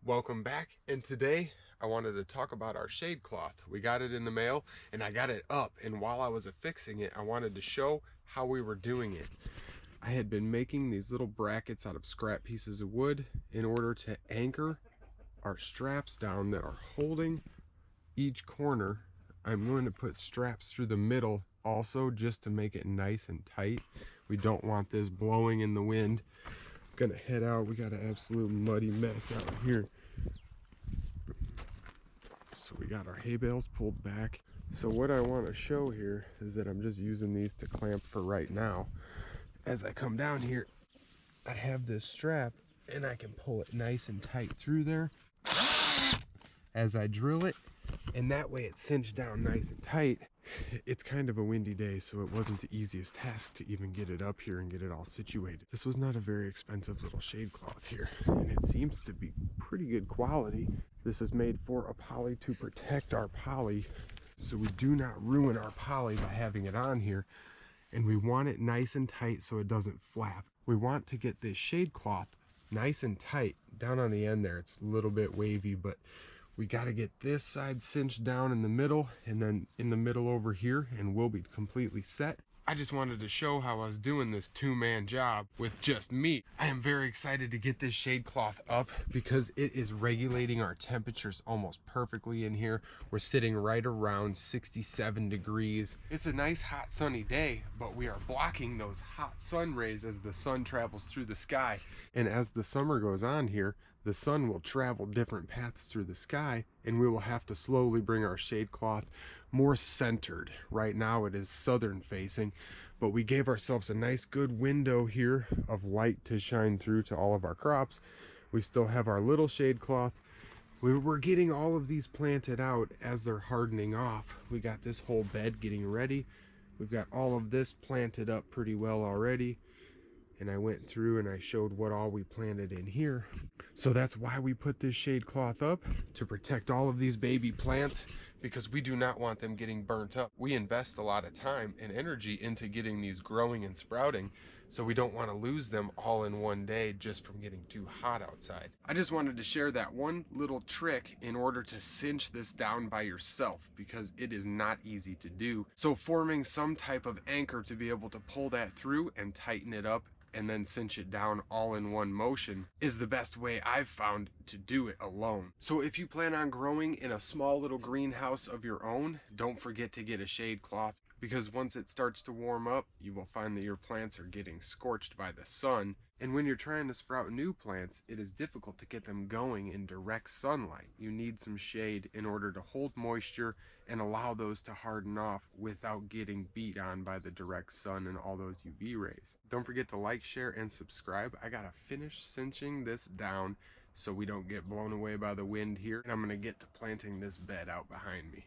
Welcome back, and today I wanted to talk about our shade cloth. We got it in the mail and I got it up, and while I was affixing it, I wanted to show how we were doing it. I had been making these little brackets out of scrap pieces of wood in order to anchor our straps down that are holding each corner. I'm going to put straps through the middle also, just to make it nice and tight. We don't want this blowing in the wind. I'm gonna head out. We got an absolute muddy mess out here. So we got our hay bales pulled back. So what I want to show here is that I'm just using these to clamp for right now. As I come down here, I have this strap and I can pull it nice and tight through there as I drill it, and that way it's cinched down nice and tight. It's kind of a windy day, so it wasn't the easiest task to even get it up here and get it all situated. This was not a very expensive little shade cloth here, and it seems to be pretty good quality. This is made for a poly to protect our poly, so we do not ruin our poly by having it on here. And we want it nice and tight so it doesn't flap. We want to get this shade cloth nice and tight. Down on the end there, it's a little bit wavy, but we got to get this side cinched down in the middle, and then in the middle over here, and we'll be completely set. I just wanted to show how I was doing this two-man job with just me. I am very excited to get this shade cloth up because it is regulating our temperatures almost perfectly in here. We're sitting right around 67 degrees. It's a nice hot sunny day, but we are blocking those hot sun rays as the sun travels through the sky. And as the summer goes on here, the sun will travel different paths through the sky, and we will have to slowly bring our shade cloth more centered. Right now it is southern facing, but we gave ourselves a nice good window here of light to shine through to all of our crops. We still have our little shade cloth. We're getting all of these planted out as they're hardening off. We got this whole bed getting ready. We've got all of this planted up pretty well already. And I went through and I showed what all we planted in here. So that's why we put this shade cloth up, to protect all of these baby plants, because we do not want them getting burnt up. We invest a lot of time and energy into getting these growing and sprouting, so we don't want to lose them all in one day just from getting too hot outside. I just wanted to share that one little trick in order to cinch this down by yourself, because it is not easy to do. So forming some type of anchor to be able to pull that through and tighten it up and then cinch it down all in one motion is the best way I've found to do it alone. So if you plan on growing in a small little greenhouse of your own, don't forget to get a shade cloth, because once it starts to warm up, you will find that your plants are getting scorched by the sun. And when you're trying to sprout new plants, it is difficult to get them going in direct sunlight. You need some shade in order to hold moisture and allow those to harden off without getting beat on by the direct sun and all those UV rays. Don't forget to like, share, and subscribe. I gotta finish cinching this down so we don't get blown away by the wind here, and I'm gonna get to planting this bed out behind me.